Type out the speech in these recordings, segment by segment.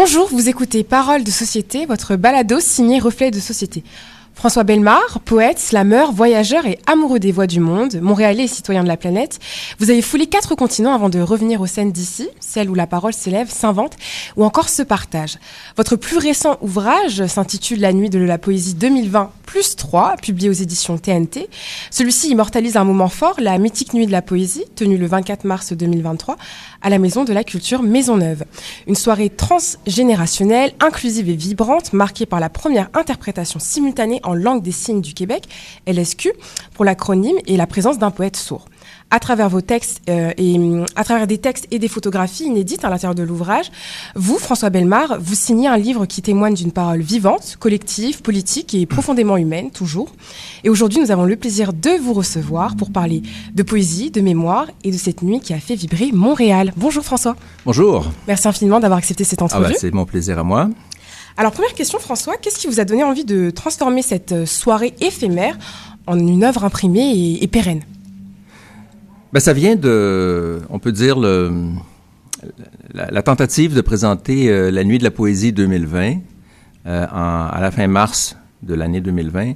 Bonjour, vous écoutez Paroles de Société, votre balado signé Reflet de Société. François Bellemare, poète, slameur, voyageur et amoureux des voix du monde, montréalais et citoyen de la planète, vous avez foulé 4 continents avant de revenir aux scènes d'ici, celles où la parole s'élève, s'invente ou encore se partage. Votre plus récent ouvrage s'intitule La nuit de la poésie 2020 plus 3, publié aux éditions TNT. Celui-ci immortalise un moment fort, la mythique nuit de la poésie, tenue le 24 mars 2023 à la Maison de la Culture Maisonneuve. Une soirée transgénérationnelle, inclusive et vibrante, marquée par la première interprétation simultanée en langue des signes du Québec, LSQ, pour l'acronyme, et la présence d'un poète sourd. À travers vos textes à travers des textes et des photographies inédites à l'intérieur de l'ouvrage, vous, François Bellemare, vous signez un livre qui témoigne d'une parole vivante, collective, politique et profondément humaine, toujours. Et aujourd'hui, nous avons le plaisir de vous recevoir pour parler de poésie, de mémoire et de cette nuit qui a fait vibrer Montréal. Bonjour François. Bonjour. Merci infiniment d'avoir accepté cette entrevue. C'est mon plaisir à moi. Alors, première question, François, qu'est-ce qui vous a donné envie de transformer cette soirée éphémère en une œuvre imprimée et pérenne? Ça vient de, on peut dire, la tentative de présenter la Nuit de la Poésie 2020 à la fin mars de l'année 2020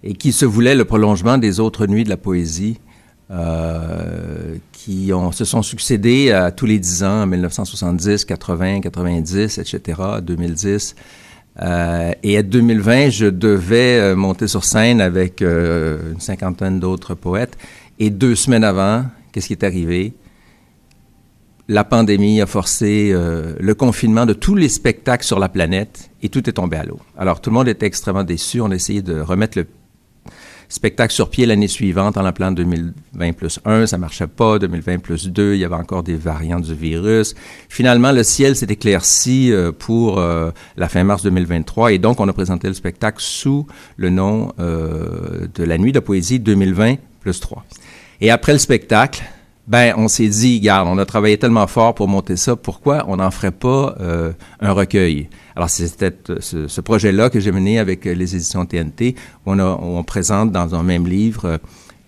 et qui se voulait le prolongement des autres Nuits de la Poésie qui se sont succédés à tous les 10 ans, en 1970, 80, 90, etc., 2010. Et à 2020, je devais monter sur scène avec une cinquantaine d'autres poètes. Et 2 semaines avant, qu'est-ce qui est arrivé? La pandémie a forcé le confinement de tous les spectacles sur la planète et tout est tombé à l'eau. Alors, tout le monde était extrêmement déçu. On a essayé de remettre le spectacle sur pied l'année suivante en l'appelant 2020 plus 1. Ça ne marchait pas. 2020 plus 2, il y avait encore des variants du virus. Finalement, le ciel s'est éclairci pour la fin mars 2023 et donc on a présenté le spectacle sous le nom de la Nuit de la Poésie 2020 plus 3. Et après le spectacle, on s'est dit, regarde, on a travaillé tellement fort pour monter ça, pourquoi on n'en ferait pas un recueil? Alors, c'était ce projet-là que j'ai mené avec les éditions TNT, où on présente dans un même livre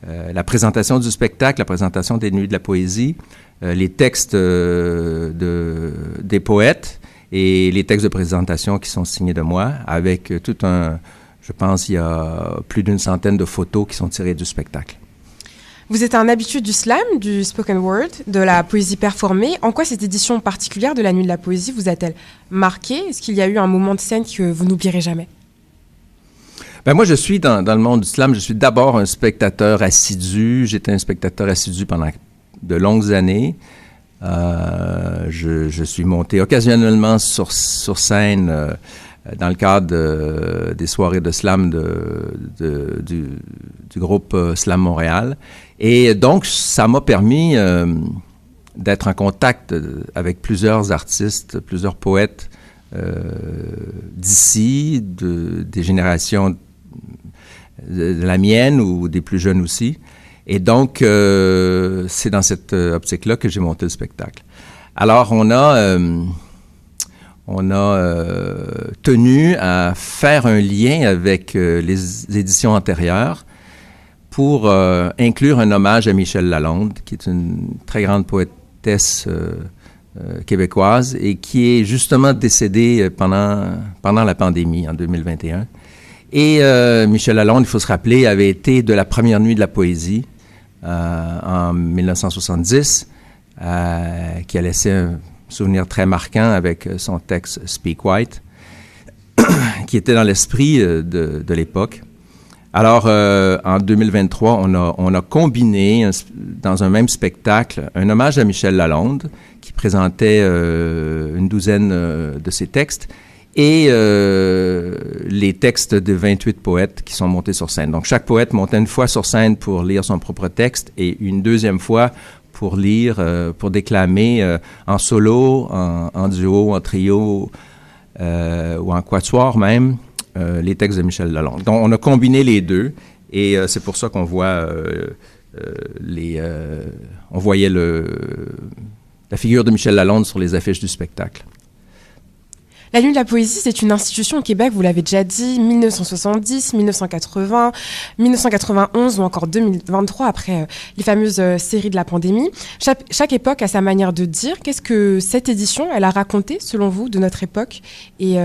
la présentation du spectacle, la présentation des Nuits de la Poésie, les textes des poètes et les textes de présentation qui sont signés de moi, avec je pense, il y a plus d'une centaine de photos qui sont tirées du spectacle. Vous êtes un habitué du slam, du spoken word, de la poésie performée. En quoi cette édition particulière de la Nuit de la Poésie vous a-t-elle marqué? Est-ce qu'il y a eu un moment de scène que vous n'oublierez jamais? Moi, je suis dans le monde du slam, je suis d'abord un spectateur assidu. J'étais un spectateur assidu pendant de longues années. Je suis monté occasionnellement sur scène dans le cadre des soirées de slam du groupe Slam Montréal. Et donc, ça m'a permis d'être en contact avec plusieurs artistes, plusieurs poètes d'ici, des générations de la mienne ou des plus jeunes aussi. Et donc, c'est dans cette optique-là que j'ai monté le spectacle. Alors, on a tenu à faire un lien avec les éditions antérieures pour inclure un hommage à Michel Lalonde, qui est une très grande poétesse québécoise et qui est justement décédée pendant la pandémie en 2021. Et Michel Lalonde, il faut se rappeler, avait été de la première Nuit de la Poésie en 1970, qui a laissé un souvenir très marquant avec son texte « Speak White », qui était dans l'esprit de l'époque. Alors, en 2023, on a combiné dans un même spectacle un hommage à Michel Lalonde, qui présentait une douzaine de ses textes, et les textes de 28 poètes qui sont montés sur scène. Donc, chaque poète montait une fois sur scène pour lire son propre texte et une deuxième fois pour lire, pour déclamer en solo, en duo, en trio ou en quatuor même, les textes de Michel Lalonde. Donc, on a combiné les deux et c'est pour ça qu'on voit on voyait la figure de Michel Lalonde sur les affiches du spectacle. La Nuit de la Poésie, c'est une institution au Québec, vous l'avez déjà dit, 1970, 1980, 1991 ou encore 2023, après les fameuses séries de la pandémie. Chaque époque a sa manière de dire. Qu'est-ce que cette édition, elle a raconté, selon vous, de notre époque et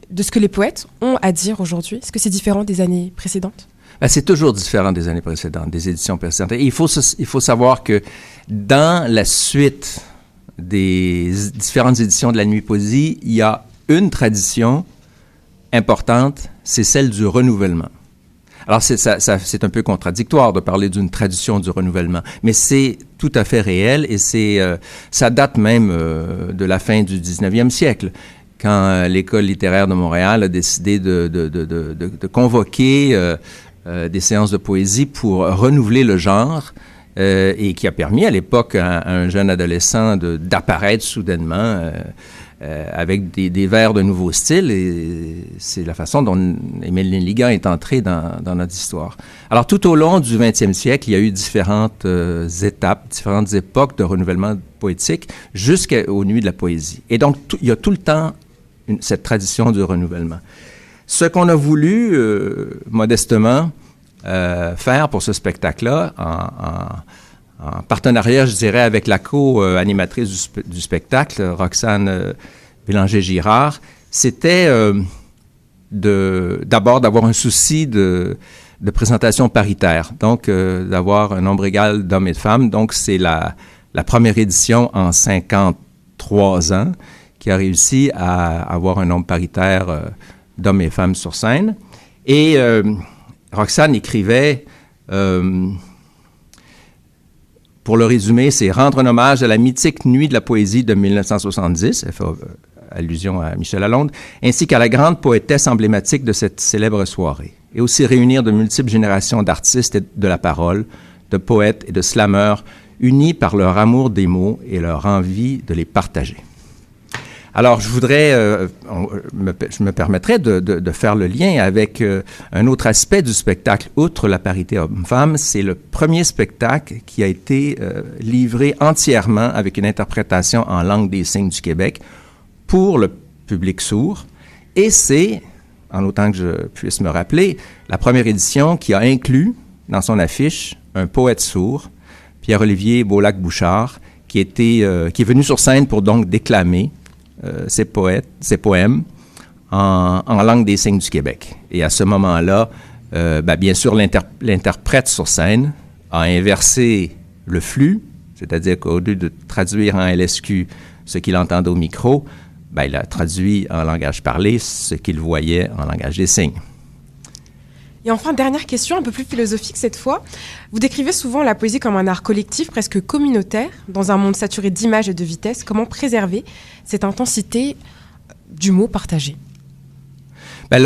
de ce que les poètes ont à dire aujourd'hui? Est-ce que c'est différent des années précédentes? C'est toujours différent des années précédentes, des éditions précédentes. Et il faut savoir que dans la suite des différentes éditions de la Nuit Poésie, il y a une tradition importante, c'est celle du renouvellement. Alors, c'est un peu contradictoire de parler d'une tradition du renouvellement, mais c'est tout à fait réel et ça date même de la fin du 19e siècle, quand l'École littéraire de Montréal a décidé de convoquer des séances de poésie pour renouveler le genre et qui a permis à l'époque à un jeune adolescent d'apparaître soudainement avec des vers de nouveau style, et c'est la façon dont Émile Nelligan est entré dans notre histoire. Alors, tout au long du 20e siècle, il y a eu différentes étapes, différentes époques de renouvellement poétique jusqu'aux Nuits de la Poésie. Et donc, il y a tout le temps cette tradition du renouvellement. Ce qu'on a voulu, modestement, faire pour ce spectacle-là, en partenariat, je dirais, avec la co-animatrice du spectacle, Roxane Bélanger-Girard, c'était d'abord d'avoir un souci de présentation paritaire, donc d'avoir un nombre égal d'hommes et de femmes. Donc, c'est la première édition en 53 ans qui a réussi à avoir un nombre paritaire d'hommes et femmes sur scène. Et Roxane écrivait... pour le résumer, c'est rendre un hommage à la mythique Nuit de la Poésie de 1970, elle fait allusion à Michel Lalonde, ainsi qu'à la grande poétesse emblématique de cette célèbre soirée, et aussi réunir de multiples générations d'artistes de la parole, de poètes et de slammeurs, unis par leur amour des mots et leur envie de les partager. Alors, je me permettrais de faire le lien avec un autre aspect du spectacle, outre la parité homme-femme. C'est le premier spectacle qui a été livré entièrement avec une interprétation en langue des signes du Québec pour le public sourd. Et c'est, en autant que je puisse me rappeler, la première édition qui a inclus dans son affiche un poète sourd, Pierre-Olivier Beaulac-Bouchard, qui est venu sur scène pour donc déclamer ses poèmes en langue des signes du Québec. Et à ce moment-là, bien sûr, l'interprète sur scène a inversé le flux, c'est-à-dire qu'au lieu de traduire en LSQ ce qu'il entendait au micro, il a traduit en langage parlé ce qu'il voyait en langage des signes. Et enfin, dernière question, un peu plus philosophique cette fois. Vous décrivez souvent la poésie comme un art collectif, presque communautaire, dans un monde saturé d'images et de vitesse. Comment préserver cette intensité du mot partagé?